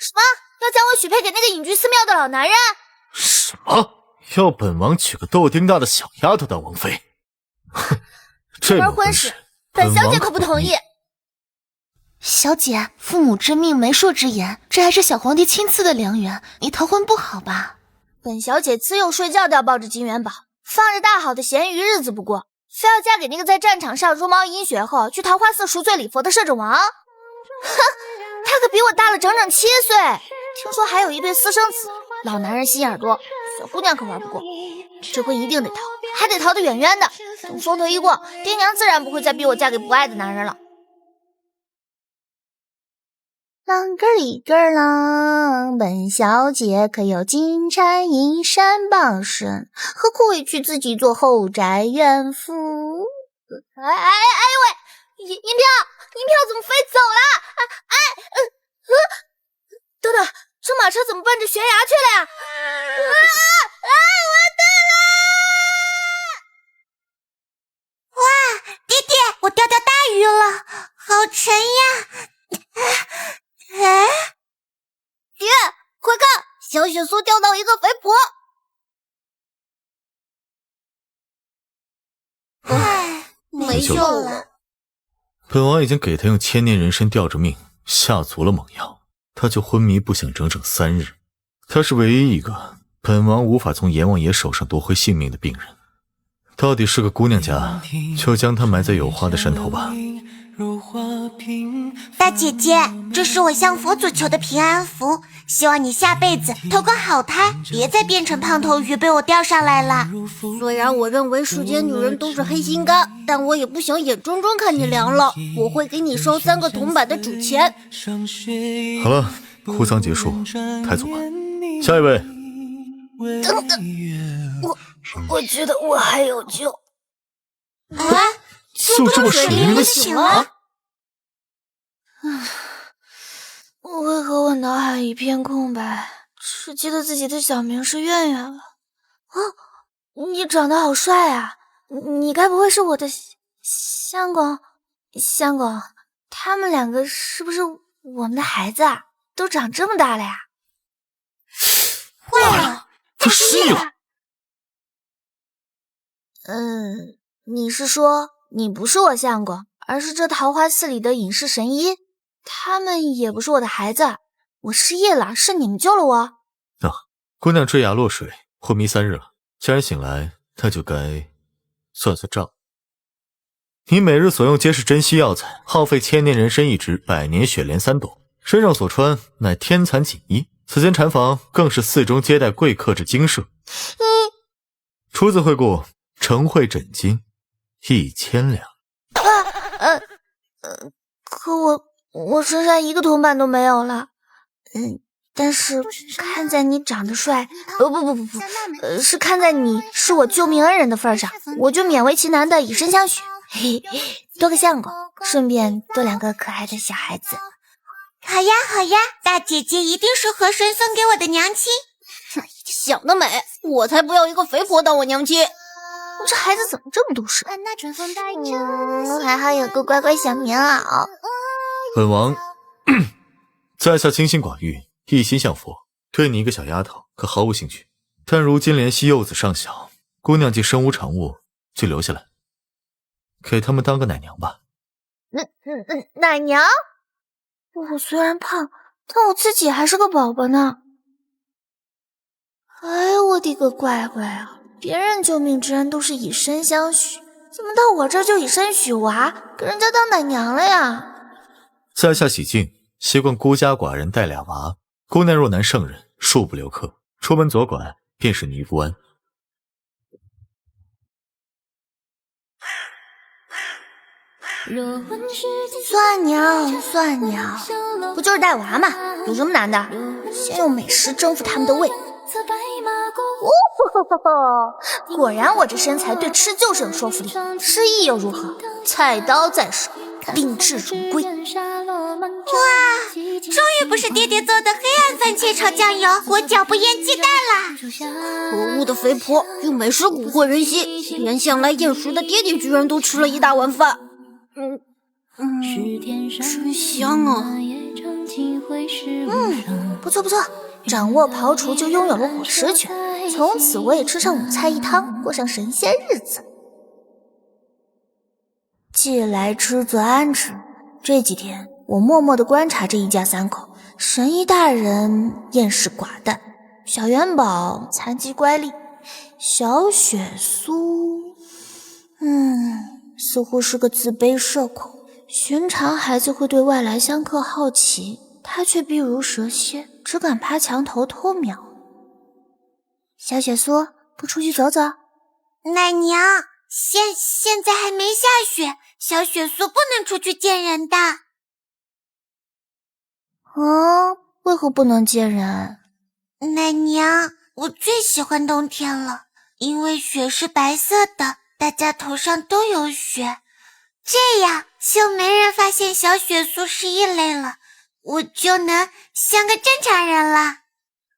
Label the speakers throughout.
Speaker 1: 什么？要将我许配给那个隐居寺庙的老男人？
Speaker 2: 什么？要本王娶个豆丁大的小丫头当王妃？哼，这门婚事，
Speaker 1: 本小姐可不同意。
Speaker 3: 小姐，父母之命，媒妁之言，这还是小皇帝亲赐的良缘，你逃婚不好吧？
Speaker 1: 本小姐自幼睡觉都要抱着金元宝，放着大好的闲鱼日子不过，非要嫁给那个在战场上茹毛饮血后去桃花寺赎罪礼佛的摄政王？哼，他可比我大了整整7岁，听说还有一对私生子。老男人心眼多，小姑娘可玩不过，这回一定得逃，还得逃得远远的。等风头一过，爹娘自然不会再逼我嫁给不爱的男人了。啷个里个啷，本小姐可有金蝉银山傍身，何苦委屈自己做后宅怨妇？哎呦喂，银票怎么飞走了？等等，这马车怎么奔着悬崖去了呀？完蛋了！
Speaker 3: 哇，爹爹，我钓到大鱼了，好沉呀！哎，
Speaker 1: 爹，快看，小雪苏钓到一个肥婆！
Speaker 3: 唉，没救了。
Speaker 2: 本王已经给他用千年人参吊着命，下足了猛药，他就昏迷不醒整整3日。他是唯一一个本王无法从阎王爷手上夺回性命的病人。到底是个姑娘家，就将她埋在有花的山头吧。
Speaker 3: 大姐姐，这是我向佛祖求的平安符，希望你下辈子投个好胎，别再变成胖头鱼被我钓上来了。
Speaker 1: 虽然我认为世间女人都是黑心肝，但我也不想眼睁睁看你凉了。我会给你收3个铜板的主钱。
Speaker 2: 好了，哭丧结束，抬走吧。下一位。
Speaker 1: 等等，我觉得我还有救。
Speaker 3: 啊，
Speaker 2: 就这么水灵的醒了？
Speaker 1: 为何我脑海一片空白，只记得自己的小名是苑苑了？你长得好帅啊！你该不会是我的相公？相公，他们2个是不是我们的孩子啊？都长这么大了呀？
Speaker 3: 坏了，
Speaker 2: 他失忆了。
Speaker 1: 你是说你不是我相公，而是这桃花寺里的隐士神医？他们也不是我的孩子，我失忆了，是你们救了我。
Speaker 2: 姑娘坠崖落水，昏迷3日了，既然醒来，那就该算算账。你每日所用皆是珍稀药材，耗费千年人参1支，100年雪莲3斗，身上所穿乃天蚕锦衣，此间禅房更是寺中接待贵客之精舍。出自惠顾，承惠枕巾1000两。
Speaker 1: 可我身上1个铜板都没有了。但是看在你长得帅，不，是看在你是我救命恩人的份上，我就勉为其难的以身相许。嘿，多个相公，顺便多2个可爱的小孩子。
Speaker 3: 好呀好呀，大姐姐一定是和珅送给我的娘亲。
Speaker 1: 想得美，我才不要一个肥婆当我娘亲。这孩子怎么这么懂事？还好有个乖乖小棉袄。
Speaker 2: 本王在下清心寡欲，一心向佛，对你一个小丫头可毫无兴趣。但如今怜惜幼子尚小，姑娘既身无长物，就留下来，给他们当个奶娘吧。
Speaker 1: 奶娘？我虽然胖，但我自己还是个宝宝呢。哎，我的个乖乖啊！别人救命之恩都是以身相许，怎么到我这儿就以身许娃，给人家当奶娘了呀？
Speaker 2: 在下喜静，习惯孤家寡人带2娃，姑娘若难胜任，恕不留客，出门左拐便是尼姑庵。
Speaker 1: 算鸟，不就是带娃吗？有什么难的？先用美食征服他们的胃。果然我这身材对吃就是有说服力，失忆又如何？菜刀在手，定制如归。
Speaker 3: 哇，终于不是爹爹做的黑暗番茄炒酱油，裹脚不腌鸡蛋啦！
Speaker 1: 可恶的肥婆，用美食蛊惑人心，连向来厌食的爹爹居然都吃了一大碗饭。真香啊！不错不错，掌握刨除就拥有了伙食权，从此我也吃上5菜1汤，过上神仙日子。既来之则安之。这几天我默默地观察这一家3口，神医大人厌世寡淡，小元宝残疾乖戾，小雪苏似乎是个自卑社恐。寻常孩子会对外来香客好奇，他却避如蛇蝎，只敢爬墙头偷瞄。小雪苏，不出去走走？
Speaker 3: 奶娘，现在还没下雪，小雪苏不能出去见人的。
Speaker 1: 为何不能见人？
Speaker 3: 奶娘，我最喜欢冬天了，因为雪是白色的，大家头上都有雪，这样就没人发现小雪苏是异类了，我就能像个正常人了。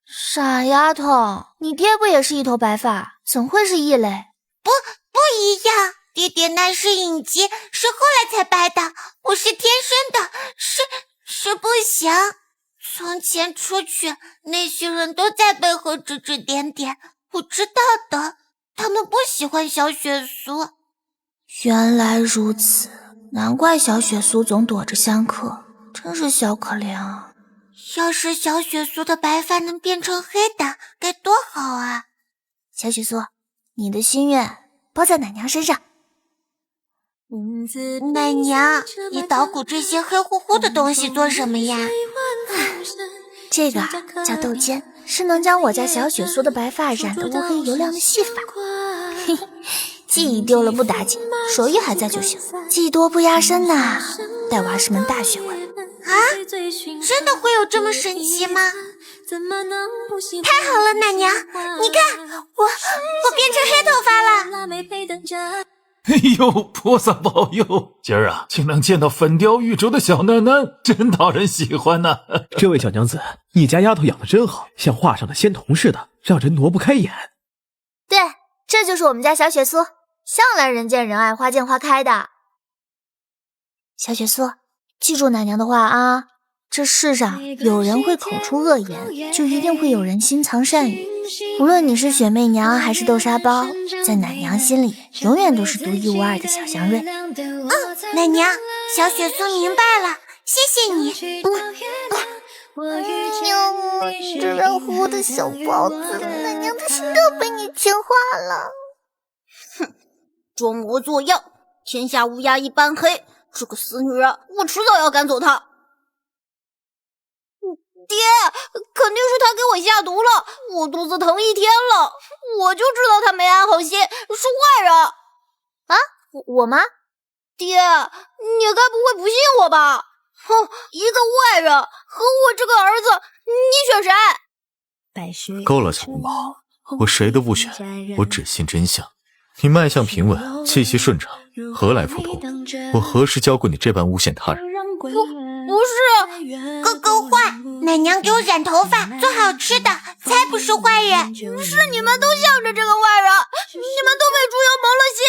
Speaker 1: 傻丫头，你爹不也是一头白发，怎会是异类？
Speaker 3: 不一样，爹爹那是隐疾，是后来才白的，我是天生的，是不行。从前出去，那些人都在背后指指点点，我知道的，他们不喜欢小雪苏。
Speaker 1: 原来如此，难怪小雪苏总躲着香客，真是小可怜啊。
Speaker 3: 要是小雪苏的白发能变成黑的，该多好啊！
Speaker 1: 小雪苏，你的心愿包在奶娘身上。
Speaker 3: 奶娘，你捣鼓这些黑乎乎的东西做什么呀？
Speaker 1: 这个叫豆尖，是能将我家小雪苏的白发染得乌黑油亮的细法。嘿嘿，技艺丢了不打紧，手艺还在就行。技多不压身呐，带娃是门大学问。
Speaker 3: 啊，真的会有这么神奇吗？太好了，奶娘，你看，我变成黑头发了。
Speaker 4: 哎呦，菩萨保佑！今儿啊，竟能见到粉雕玉琢的小囡囡，真讨人喜欢呐！
Speaker 5: 这位小娘子，你家丫头养得真好，像画上的仙童似的，让人挪不开眼。
Speaker 1: 对，这就是我们家小雪苏，向来人见人爱，花见花开的。小雪苏，记住奶娘的话啊，这世上有人会口出恶言，就一定会有人心藏善语。无论你是雪媚娘还是豆沙包，在奶娘心里永远都是独一无二的小祥瑞。
Speaker 3: 奶娘，小雪苏明白了，谢谢你。
Speaker 1: 这软乎乎的小包子，奶娘的心都被你牵化了。
Speaker 6: 哼，装模作样，天下乌鸦一般黑，这个死女人，我迟早要赶走她。爹，肯定是他给我下毒了，我肚子疼1天了，我就知道他没安好心，是坏人。
Speaker 1: 啊，我吗？
Speaker 6: 爹，你该不会不信我吧？哼，一个外人和我这个儿子，你选谁？
Speaker 2: 够了，小红宝，我谁都不选，我只信真相。你脉象平稳，气息顺畅，何来浮屠？我何时教过你这般诬陷他人？
Speaker 6: 不是，
Speaker 3: 哥哥坏，奶娘给我染头发，做好吃的，才不是坏人。
Speaker 6: 是你们都向着这个坏人，你们都被猪油蒙了心，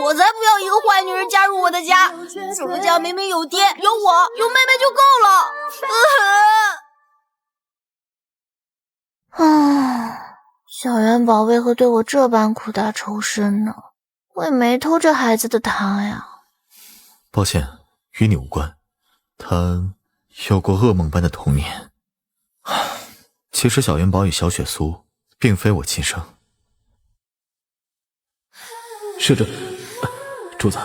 Speaker 6: 我才不要一个坏女人加入我的家。这个家明明有爹有我有妹妹就够
Speaker 1: 了。小元宝为何对我这般苦大仇深呢？我也没偷这孩子的糖呀。
Speaker 2: 抱歉，与你无关。他有过噩梦般的童年。其实小元宝与小雪苏并非我亲生。
Speaker 5: 是这，主子，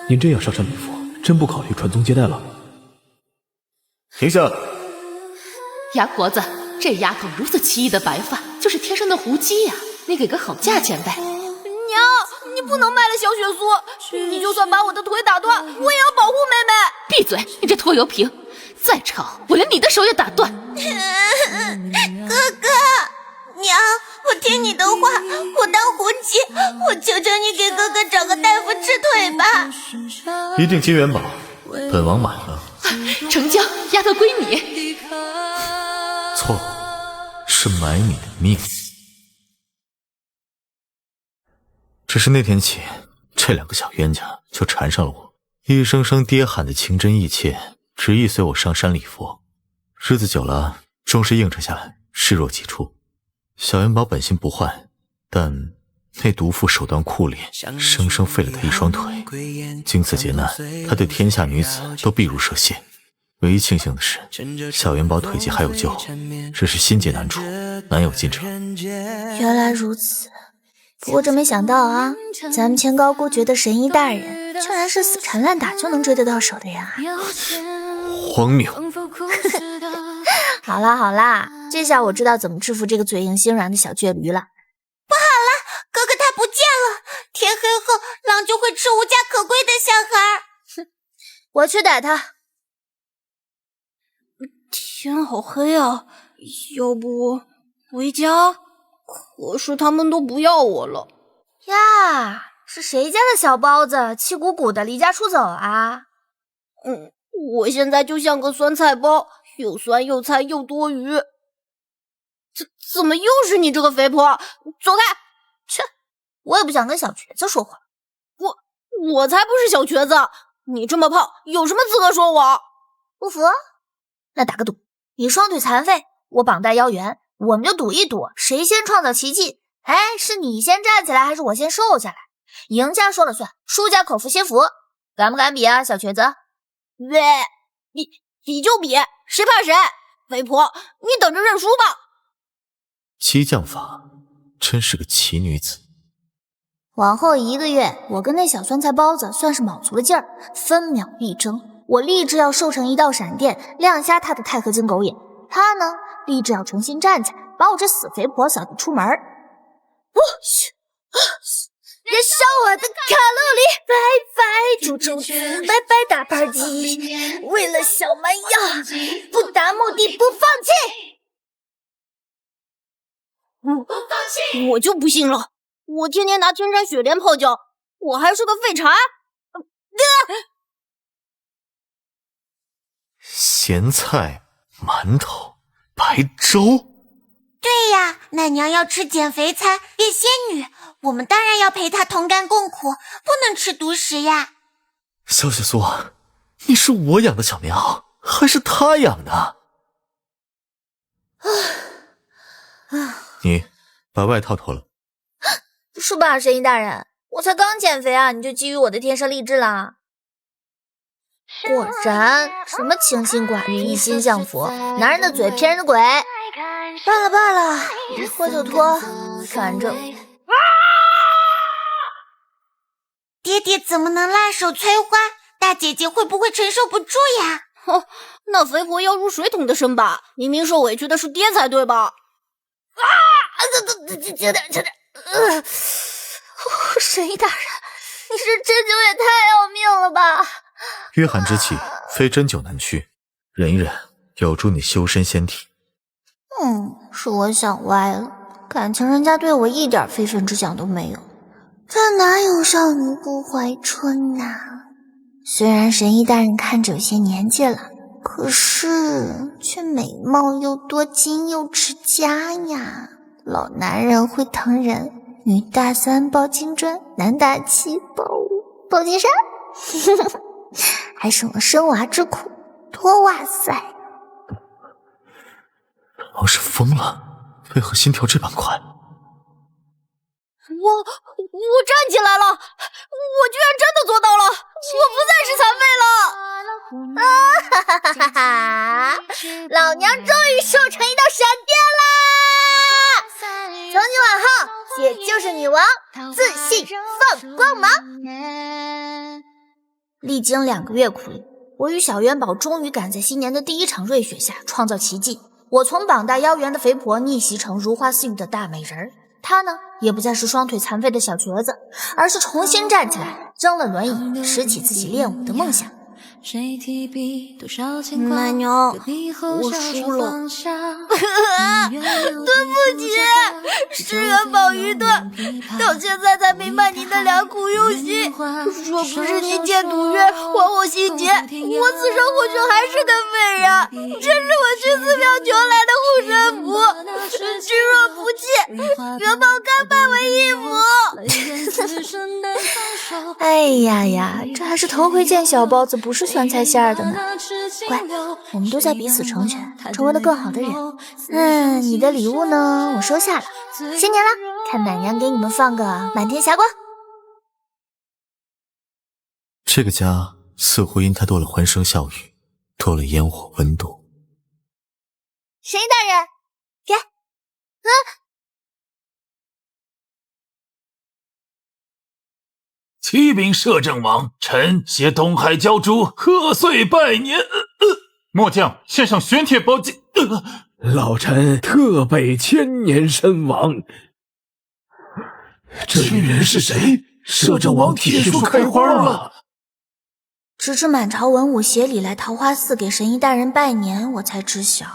Speaker 5: 您这样上山礼佛，真不考虑传宗接代了？
Speaker 2: 停下！
Speaker 7: 牙婆子，这丫头如此奇异的白发，就是天生的狐姬呀！你给个好价钱呗。
Speaker 6: 娘，你不能卖了小雪苏，你就算把我的腿打断，我也要保护妹妹。
Speaker 7: 闭嘴，你这拖油瓶！再吵，我连你的手也打断。
Speaker 3: 哥哥，娘，我听你的话，我当狐姬，我求求你给哥哥找个大夫治腿吧。
Speaker 2: 一定金元宝，本王满了。
Speaker 7: 成交，丫头归你。
Speaker 2: 错，是买你的命。只是那天起，这2个小冤家就缠上了我，一声声爹喊的情真意切，执意随我上山礼佛。日子久了，终是应承下来，视若己出。小元宝本性不坏，但那毒妇手段酷烈，生生废了他一双腿。经此劫难，他对天下女子都避如射线。唯一庆幸的是，小元宝腿疾还有救，只是心结难除，难有进程。
Speaker 1: 原来如此，不过真没想到啊，咱们前高估觉得神医大人竟然是死缠烂打就能追得到手的人啊！
Speaker 2: 荒谬！
Speaker 1: 好啦好啦，这下我知道怎么制服这个嘴硬心软的小倔驴了。
Speaker 3: 不好了，哥哥他不见了！天黑后，狼就会吃无家可归的小孩。
Speaker 1: 哼，我去逮他。
Speaker 6: 天好黑啊，要不回家？可是他们都不要我了
Speaker 1: 呀！是谁家的小包子气鼓鼓的离家出走啊？
Speaker 6: 我现在就像个酸菜包，又酸又菜又多余。怎么又是你这个肥婆？走开！
Speaker 1: 切，我也不想跟小瘸子说话。
Speaker 6: 我才不是小瘸子，你这么胖，有什么资格说我？
Speaker 1: 不服？那打个赌，你双腿残废，我绑带腰圆，我们就赌一赌，谁先创造奇迹？哎，是你先站起来，还是我先瘦下来？赢家说了算，输家口服心服。敢不敢比啊，小瘸子？
Speaker 6: 喂，比就比，谁怕谁？肥婆，你等着认输吧。
Speaker 2: 激将法真是个奇女子。
Speaker 1: 往后1个月，我跟那小酸菜包子算是卯足了劲儿，分秒必争。我立志要瘦成一道闪电，亮瞎他的钛合金狗眼。他呢，立志要重新站起来，把我这死肥婆扫地出门。燃烧我的卡路里，拜拜猪肘子，拜拜大盘鸡，为了小蛮腰，不达目的不放弃。
Speaker 6: 我就不信了，我天天拿天山雪莲泡脚，我还是个废柴。
Speaker 2: 咸菜、馒头、白粥。
Speaker 3: 对呀，奶娘要吃减肥餐，变仙女，我们当然要陪她同甘共苦，不能吃独食呀。
Speaker 2: 小雪苏，你是我养的小棉袄，还是他养的？你把外套脱了。
Speaker 1: 是吧，神医大人？我才刚减肥啊，你就觊觎我的天生丽质啦？果然，什么清心寡欲、一心向佛，男人的嘴骗人的鬼。罢了罢了，脱就脱，反正……
Speaker 3: 爹爹怎么能辣手摧花？大姐姐会不会承受不住呀？
Speaker 6: 那肥婆要入水桶的深吧？明明受委屈的是爹才对吧？
Speaker 1: 轻点。神医大人，你这针灸也太要命了吧！
Speaker 2: 约寒之气，非针灸难去，忍一忍，有助你修身仙体。
Speaker 1: 是我想歪了，感情人家对我一点非分之想都没有，这哪有少女不怀春呐？虽然神医大人看着有些年纪了，可是却美貌又多金又持家呀。老男人会疼人，女大三抱金砖，男大七抱金山，还省了生娃之苦，多哇塞！
Speaker 2: 老是疯了，为何心跳这般快？
Speaker 6: 我站起来了，我居然真的做到了，我不再是残废了！
Speaker 1: 哈哈！老娘终于瘦成一道闪电啦！从今往后，姐就是女王，自信放光芒。历经2个月苦力，我与小元宝终于赶在新年的第一场瑞雪下创造奇迹。我从膀大腰圆的肥婆逆袭成如花似玉的大美人儿，她呢，也不再是双腿残废的小瘸子，而是重新站起来，扔了轮椅，拾起自己练武的梦想。
Speaker 6: 奶娘，我输了。
Speaker 1: 对不起，是元宝愚钝，到现在才明白您的良苦用心。若不是您见赌约，还我心结，我此生或许还是个废人。这是我去寺庙求来的护身符，君若不弃，元宝甘拜为义母。哎哎呀呀，这还是头回见小包子不是酸菜馅儿的呢。乖，我们都在彼此成全，成为了更好的人。你的礼物呢，我收下了。新年了，看奶娘给你们放个满天霞光。
Speaker 2: 这个家似乎因他多了欢声笑语，多了烟火温度。
Speaker 1: 神医大人，给。
Speaker 4: 启禀摄政王，臣携东海教主贺岁拜年。末将献上玄铁宝剑。
Speaker 5: 老臣特备千年身王。这女人是谁？摄政王铁树开花了。
Speaker 1: 直至满朝文武协理来桃花寺给神医大人拜年，我才知晓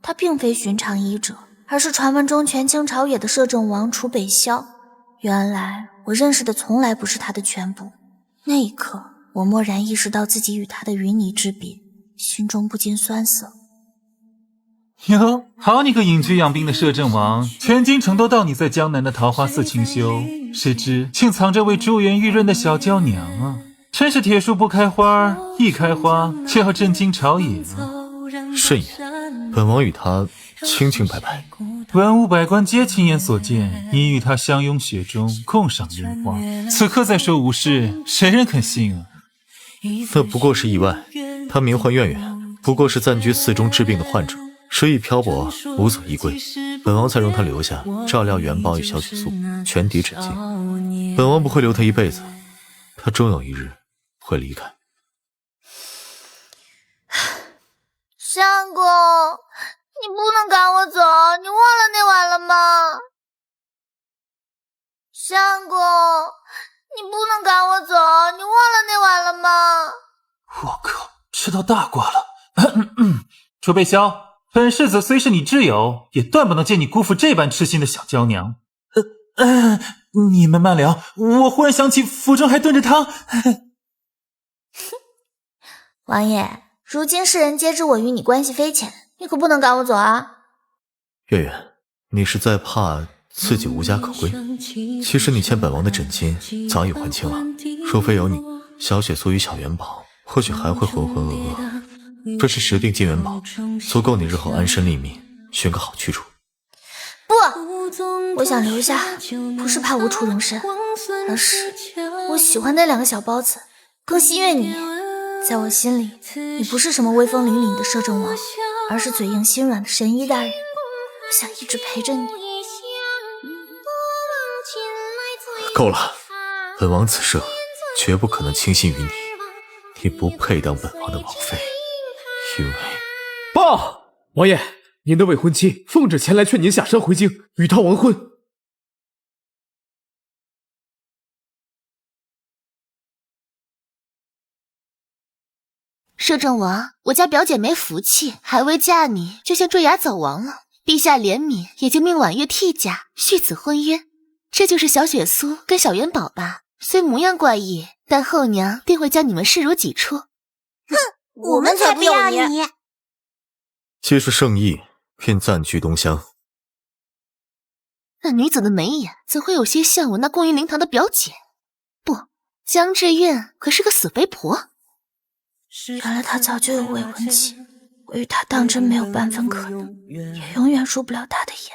Speaker 1: 他并非寻常医者，而是传闻中权倾朝野的摄政王楚北萧。原来我认识的从来不是他的全部。那一刻，我蓦然意识到自己与他的云泥之别，心中不禁酸涩。
Speaker 4: 哟，好你个隐居养病的摄政王，全京城都道你在江南的桃花寺清修，谁知竟藏着位珠圆玉润的小娇娘啊！真是铁树不开花，一开花就要震惊朝野啊！
Speaker 2: 慎言，本王与他清清白白。
Speaker 4: 文武百官皆亲眼所见，你与他相拥雪中，共赏樱花。此刻再说无事，谁人肯信啊？
Speaker 2: 那不过是意外。他名唤苑苑，不过是暂居寺中治病的患者，时已漂泊，无所依归。本王才容他留下，照料元宝与小雪素，全抵诊金。本王不会留他一辈子，他终有一日会离开。
Speaker 1: 相公，你不能赶我走，你忘了那晚了吗？相公，你不能赶我走，你忘了那晚了吗？
Speaker 4: 我靠，吃到大瓜了！楚北萧，本世子虽是你挚友，也断不能见你辜负这般痴心的小娇娘。你们慢聊，我忽然想起府中还炖着汤。
Speaker 1: 王爷，如今世人皆知我与你关系匪浅，你可不能赶我走啊！
Speaker 2: 月月，你是在怕自己无家可归？其实你欠本王的诊金早已还清了，若非有你，小雪素与小元宝或许还会浑浑噩噩。这是10锭金元宝，足够你日后安身立命，寻个好去处。
Speaker 1: 不，我想留下，不是怕无处容身，而是我喜欢那2个小包子，更心悦你。在我心里，你不是什么威风凛凛的摄政王，而是嘴硬心软的神医大人。我想一直陪着你。
Speaker 2: 够了，本王此生绝不可能倾心于你，你不配当本王的王妃，因为……
Speaker 5: 报！王爷，您的未婚妻奉旨前来劝您下山回京，与他完婚。
Speaker 7: 摄政王，我家表姐没福气，还未嫁你，就先坠崖早亡了。陛下怜悯，也就命婉月替嫁，续此婚约。这就是小雪苏跟小元宝吧？虽模样怪异，但后娘定会将你们视如己出。
Speaker 3: 哼，我们才不要你！
Speaker 2: 既是圣意，便暂居东乡。
Speaker 7: 那女子的眉眼，怎会有些像我那供于灵堂的表姐？不，江志苑可是个死肥婆。
Speaker 1: 原来他早就有未婚妻，我与他当真没有半分可能，也永远入不了他的眼。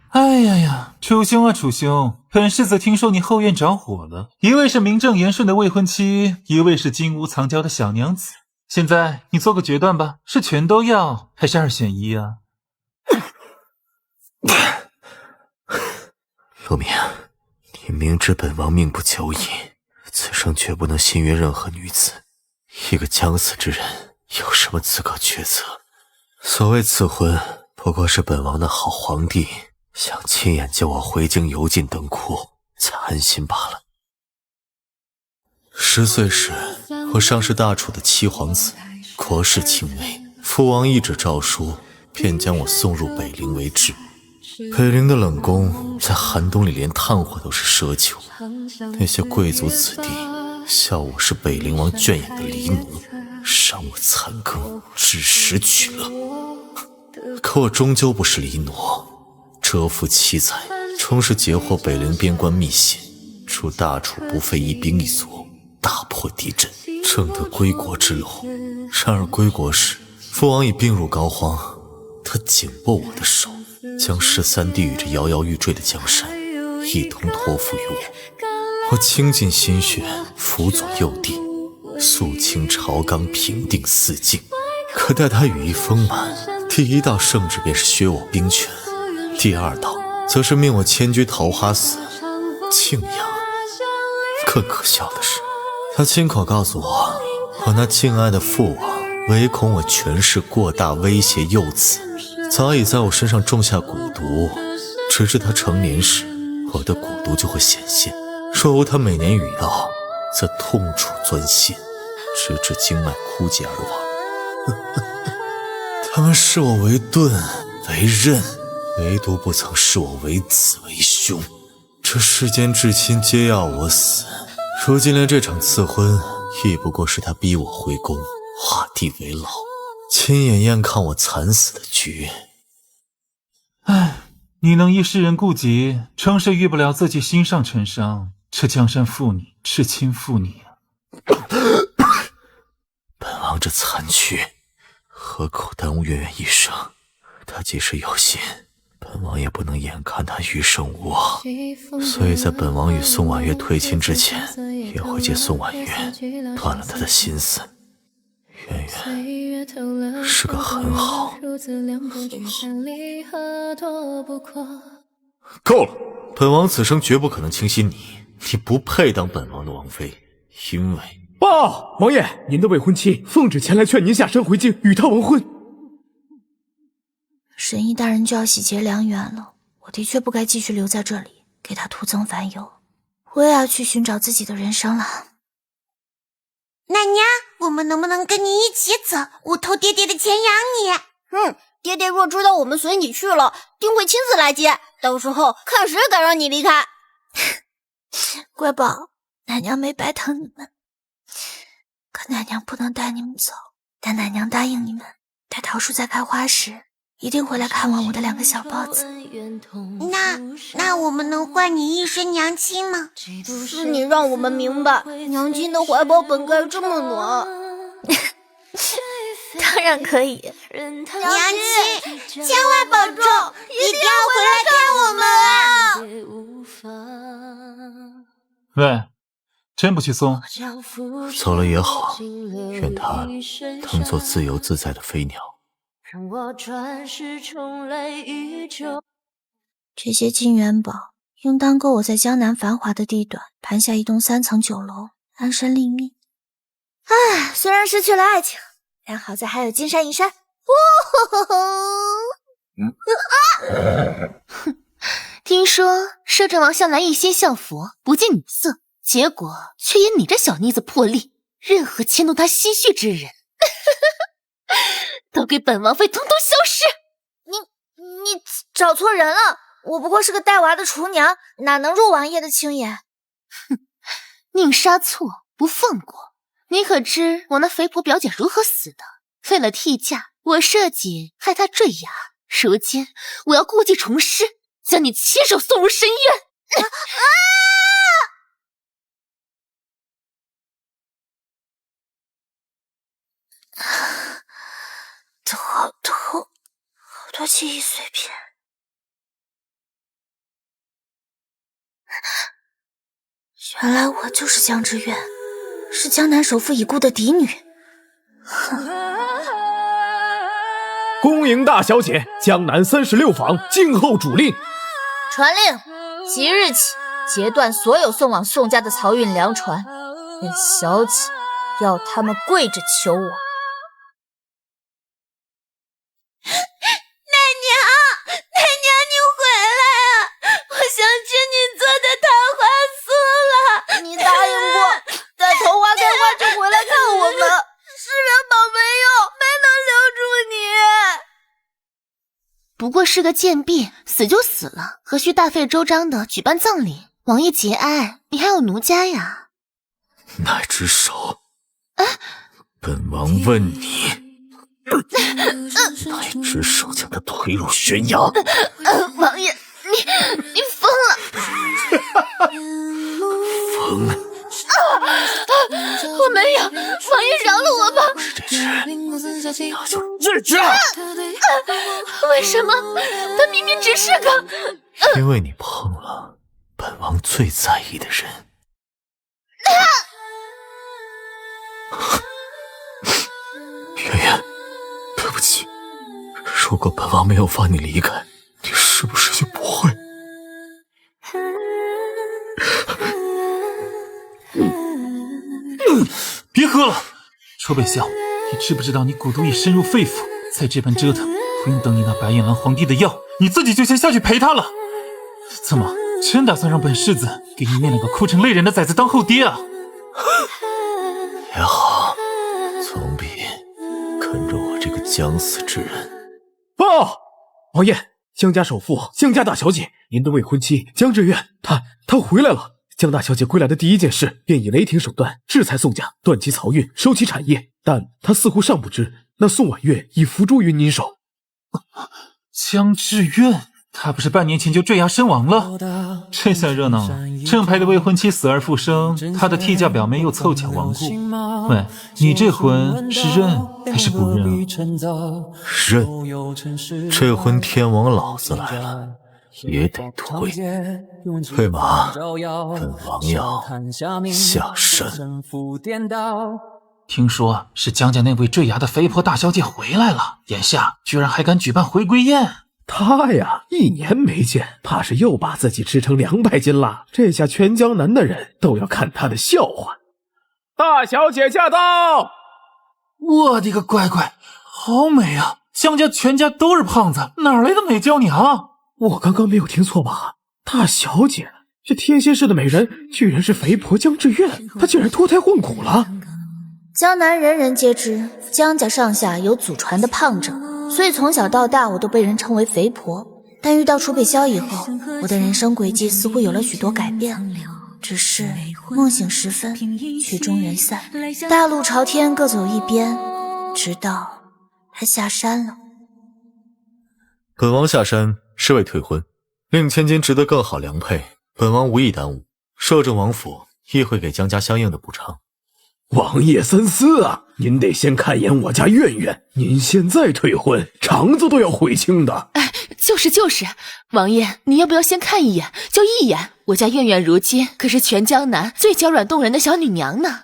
Speaker 4: 哎呀呀，楚兄啊楚兄，本世子听说你后院着火了，一位是名正言顺的未婚妻，一位是金屋藏娇的小娘子。现在你做个决断吧，是全都要，还是2选1啊？
Speaker 2: 陆明，你明知本王命不久矣，此生绝不能信约任何女子。一个将死之人，有什么资格抉择？所谓赐婚，不过是本王的好皇帝想亲眼接我回京游进灯窟，才安心罢了。10岁时，我尚是大楚的7皇子，国事亲微，父王一纸诏书，便将我送入北陵为质。北陵的冷宫，在寒冬里连炭火都是奢求，那些贵族子弟笑我是北陵王圈养的狸奴，赏我残羹置食取乐。可我终究不是狸奴，蛰伏七载，终是截获北陵边关密信，助大楚不费一兵一卒。大破敌阵，正得归国之路。然而归国时，父王已病入膏肓，他紧握我的手，将13帝与这摇摇欲坠的江山一同托付于我。我倾尽心血，辅佐幼帝，肃清朝纲，平定四境。可待他羽翼丰满，第一道圣旨便是削我兵权，第二道则是命我迁居桃花寺庆阳。更可笑的是，他亲口告诉我，我那敬爱的父王唯恐我权势过大，威胁幼子，早已在我身上种下蛊毒，直至他成年时，我的蛊毒就会显现。若无他每年雨药，则痛楚钻心，直至经脉枯竭而亡。他们视我为盾为刃，唯独不曾视我为子为兄。这世间至亲皆要我死，如今连这场赐婚亦不过是他逼我回宫，画地为牢，亲眼验看我惨死的局。
Speaker 4: 唉，你能依世人顾及，终是遇不了自己心上尘伤。这江山负你，至亲负你啊！
Speaker 2: 本王这残躯何口耽误月月一生？他即使有心，本王也不能眼看他余生无望，所以在本王与宋婉约退亲之前，也会借宋婉约断了他的心思。圆圆是个很好。够了，本王此生绝不可能倾心你，你不配当本王的王妃，因为
Speaker 5: 报！王爷，您的未婚妻奉旨前来劝您下山回京，与他完婚。
Speaker 1: 神医大人就要喜结良缘了，我的确不该继续留在这里，给他徒增烦忧。我也要去寻找自己的人生了。
Speaker 3: 奶娘，我们能不能跟你一起走？我偷爹爹的钱养你。
Speaker 6: 爹爹若知道我们随你去了，定会亲自来接，到时候看谁敢让你离开。
Speaker 1: 乖宝，奶娘没白疼你们，可奶娘不能带你们走，但奶娘答应你们，待桃树再开花时，一定会来看望我的2个小包子。
Speaker 3: 那我们能换你一身娘亲吗？
Speaker 6: 是你让我们明白，娘亲的怀抱本该这么暖。
Speaker 1: 当然可以。
Speaker 3: 娘亲，千万保重，一定要回来看我们啊！
Speaker 4: 喂，真不去送？
Speaker 2: 走了也好，愿他能做自由自在的飞鸟。
Speaker 1: 这些金元宝应当够我在江南繁华的地段盘下一栋3层酒楼，安身立命。唉，虽然失去了爱情，但好在还有金山银山。
Speaker 7: 听说摄政王向来一心向佛，不近女色，结果却因你这小妮子破例，任何牵动他心绪之人都给本王妃统统消失。
Speaker 1: 你找错人了，我不过是个带娃的厨娘，哪能入王爷的清眼？
Speaker 7: 哼，宁杀错不放过，你可知我那肥婆表姐如何死的？为了替嫁，我设计害她坠崖，如今我要故技重施，将你亲手送入深渊。
Speaker 1: 头好痛，好多记忆碎片。原来我就是江之苑，是江南首富已故的嫡女。
Speaker 5: 恭迎大小姐，江南36坊静候主令。
Speaker 1: 传令，即日起截断所有送往宋家的漕运粮船，本小姐要他们跪着求我。
Speaker 3: 奶娘你回来啊！我想吃你做的桃花酥了。
Speaker 6: 你答应过，在桃花开花就回来看我们。世人宝没有，没能留住你。
Speaker 7: 不过是个贱婢，死就死了，何须大费周章的举办葬礼？王爷节哀，你还有奴家呀。
Speaker 2: 乃只手，本王问你，乃只手将他推入悬崖。
Speaker 7: 王爷，你疯了！
Speaker 2: 疯了！
Speaker 7: 没有，王爷饶了我吧！
Speaker 2: 这只，那就是
Speaker 8: 智智。
Speaker 7: 为什么？他明明只是个……
Speaker 2: 因为你碰了本王最在意的人。圆圆，对不起，如果本王没有放你离开，你是不是就不会？
Speaker 4: 别喝了，楚北萧，你知不知道你蛊毒已深入肺腑？再这般折腾，不用等你那白眼狼皇帝的药，你自己就先下去陪他了。怎么，真打算让本世子给你那两个哭成泪人的崽子当后爹啊？
Speaker 2: 也好，总比跟着我这个将死之人。
Speaker 5: 报，王爷，江家首富，江家大小姐，您的未婚妻江志远，她回来了。江大小姐归来的第一件事，便以雷霆手段制裁宋家，断其漕运，收其产业。但她似乎尚不知，那宋婉月已伏诛于您手。
Speaker 4: 江志远，他不是半年前就坠崖身亡了？这下热闹了，正牌的未婚妻死而复生，他的替嫁表妹又凑巧亡故。喂，你这婚是认还是不认啊？
Speaker 2: 认，这婚天王老子来了也得退。退马，本王要下山。
Speaker 4: 听说是江家那位坠崖的肥婆大小姐回来了，眼下居然还敢举办回归宴。
Speaker 5: 她呀，1年没见，怕是又把自己吃成200斤了。这下全江南的人都要看她的笑话。大小姐驾到！
Speaker 4: 我的个乖乖，好美啊！江家全家都是胖子，哪来的美娇娘？
Speaker 5: 我刚刚没有听错吧？大小姐，这天仙市的美人居然是肥婆江志远，她竟然脱胎换骨了。
Speaker 1: 江南人人皆知，江家上下有祖传的胖者，所以从小到大我都被人称为肥婆。但遇到楚北萧以后，我的人生轨迹似乎有了许多改变。只是梦醒时分，曲终人散，大路朝天，各走一边，直到他下山了。
Speaker 2: 本王下山是为退婚，令千金值得更好良配，本王无意耽误。摄政王府亦会给江家相应的补偿。
Speaker 5: 王爷三思啊！您得先看一眼我家苑苑，您现在退婚，肠子都要悔青的。
Speaker 7: 就是，王爷，你要不要先看一眼？就一眼。我家苑苑如今可是全江南最娇软动人的小女娘呢。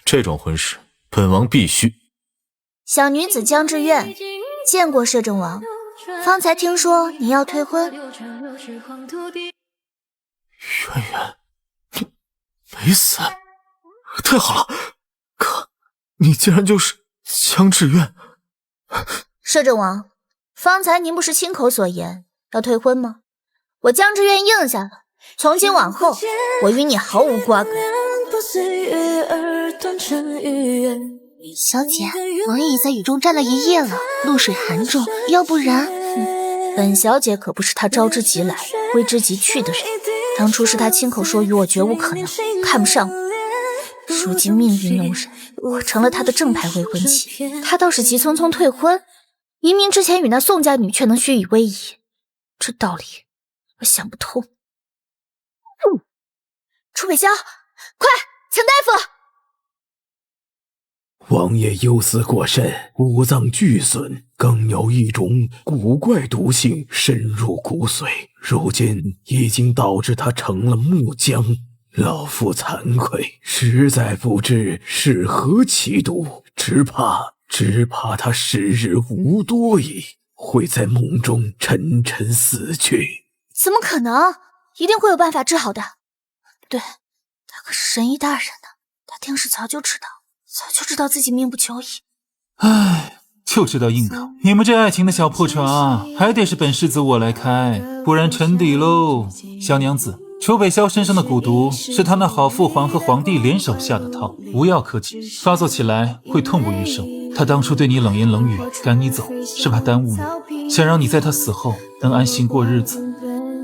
Speaker 2: 这种婚事，本王必须。
Speaker 1: 小女子江志苑，见过摄政王。方才听说你要退婚。
Speaker 2: 渊源，你没死，太好了！可你竟然就是江志远。
Speaker 1: 摄政王，方才您不是亲口所言要退婚吗？我江志远应下了，从今往后我与你毫无瓜葛。
Speaker 7: 小姐，王爷已在雨中站了一夜了，露水寒重，要不然……
Speaker 1: 本小姐可不是他招之即来挥之即去的人，当初是他亲口说与我绝无可能，看不上我。如今命运弄人，我成了他的正牌未婚妻，他倒是急匆匆退婚，明明之前与那宋家女却能虚以委蛇，这道理我想不通。楚北萧，快请大夫！
Speaker 5: 王爷忧思过甚，五脏俱损，更有一种古怪毒性深入骨髓，如今已经导致他成了木僵。老夫惭愧，实在不知是何其毒，只怕他时日无多矣，会在梦中沉沉死去。
Speaker 1: 怎么可能？一定会有办法治好的。对，他可是神医大人呢，他定是早就知道自己命不久矣。
Speaker 4: 唉，就知道硬口。你们这爱情的小破船还得是本世子我来开，不然沉底喽。小娘子，楚北萧身上的蛊毒是他那好父皇和皇帝联手下的套，无药可解，发作起来会痛不欲生。他当初对你冷言冷语，赶你走，是怕耽误你，想让你在他死后能安心过日子。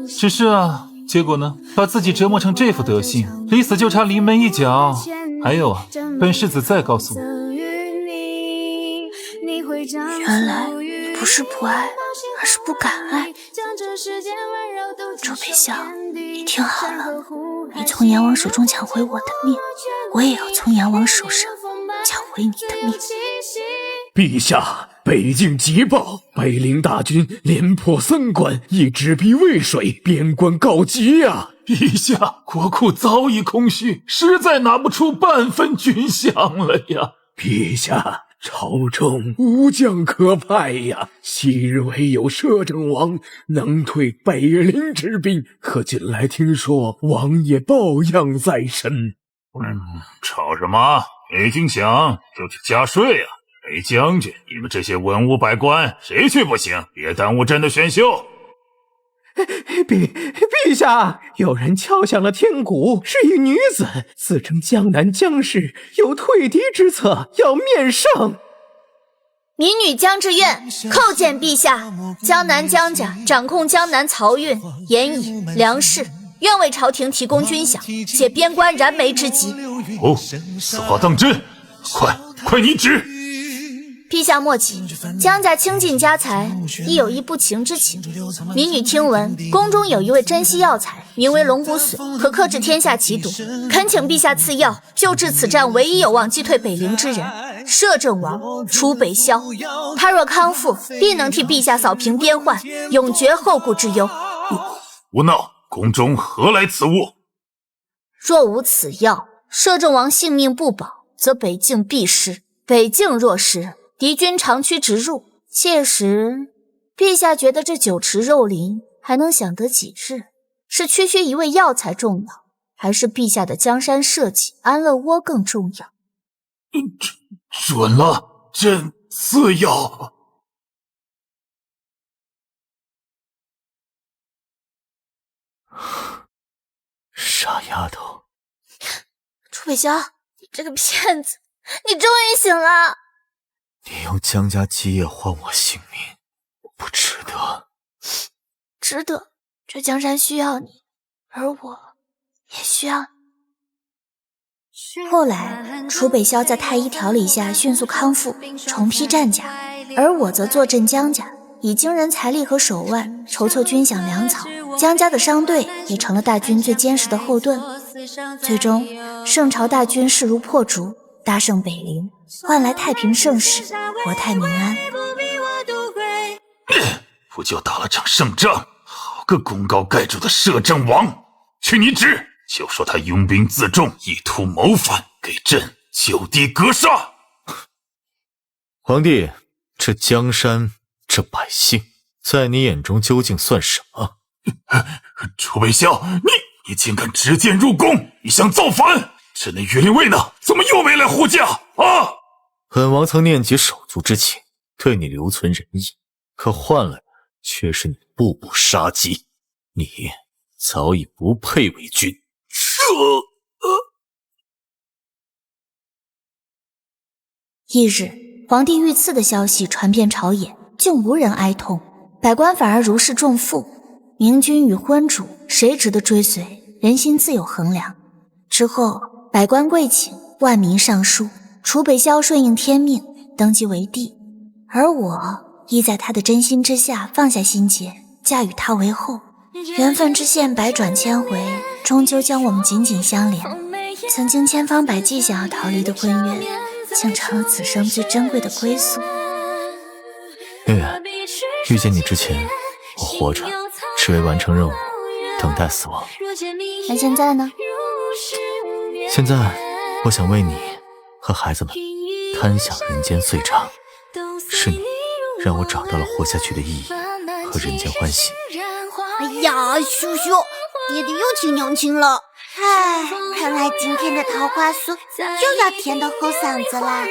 Speaker 4: 只是啊，结果呢，把自己折磨成这副德行，离死就差临门一脚。还有啊，本世子再告诉你，
Speaker 1: 原来不是不爱，而是不敢爱。楚北萧，你听好了，你从阎王手中抢回我的命，我也要从阎王手上回你的命。
Speaker 5: 陛下，北境急报，北陵大军连破3关，已直逼渭水，边关告急呀！
Speaker 4: 陛下，国库早已空虚，实在拿不出半分军饷了呀！
Speaker 5: 陛下，朝中无将可派呀！昔日唯有摄政王能退北陵之兵，可近来听说王爷抱恙在身。
Speaker 4: 吵什么？没军饷就去加税啊！裴将军，你们这些文武百官，谁去不行？别耽误朕的选秀。
Speaker 5: 陛下，有人敲响了天鼓，是一女子，自称江南将士，有退敌之策，要面圣。
Speaker 1: 民女江之苑叩见陛下，江南江家掌控江南漕运、盐乙、粮食，愿为朝廷提供军饷，解边关燃眉之急。
Speaker 4: 哦，此话当真？快拟旨！
Speaker 1: 陛下莫急，江家倾尽家财，亦有一不情之情。民女听闻宫中有一味珍稀药材，名为龙骨髓，可克制天下奇毒，恳请陛下赐药，救治此战唯一有望击退北陵之人摄政王楚北萧。他若康复，必能替陛下扫平边患，永绝后顾之忧。
Speaker 4: 无闹，宫中何来此物？
Speaker 1: 若无此药，摄政王性命不保，则北境必失。北境若失，敌军长驱直入，届时陛下觉得这酒池肉林还能享得几日？是区区一味药材重要，还是陛下的江山社稷安乐窝更重要？
Speaker 4: 准了，朕赐药。
Speaker 2: 傻丫头，
Speaker 1: 楚北萧，你这个骗子，你终于醒了！
Speaker 2: 你用江家基业换我性命，不值得。
Speaker 1: 值得，这江山需要你，而我也需要你。后来，楚北萧在太医调理下迅速康复，重披战甲，而我则坐镇江家，以惊人财力和手腕筹措军饷粮草。江家的商队也成了大军最坚实的后盾。最终，圣朝大军势如破竹，大胜北陵，换来太平盛世，国泰民安。
Speaker 4: 不就打了场胜仗，好个功高盖主的摄政王！去拟旨，就说他拥兵自重，意图谋反，给朕就地格杀。
Speaker 2: 皇帝，这江山，这百姓，在你眼中究竟算什么？
Speaker 4: 楚北萧，你竟敢执剑入宫，你想造反？朕的御林卫呢？怎么又没来护驾啊？
Speaker 2: 本王曾念及手足之情，对你留存仁义，可换来的却是你步步杀机。你早已不配为君。
Speaker 1: 翌日，皇帝遇刺的消息传遍朝野，竟无人哀痛，百官反而如释重负。明君与昏主，谁值得追随？人心自有衡量。之后，百官跪请，万民上书，楚北萧顺应天命，登基为帝，而我亦在他的真心之下放下心结，嫁与他为后。缘分之线百转千回，终究将我们紧紧相连。曾经千方百计想要逃离的婚约，竟成了此生最珍贵的归宿。
Speaker 2: 月月，遇见你之前，我活着只为完成任务，等待死亡。
Speaker 1: 那现在呢？
Speaker 2: 现在，我想为你和孩子们贪享人间岁长。是你让我找到了活下去的意义和人间欢喜。
Speaker 6: 哎呀，羞羞，爹爹又听娘亲了。
Speaker 3: 唉，看来今天的桃花酥又要甜到齁嗓子啦。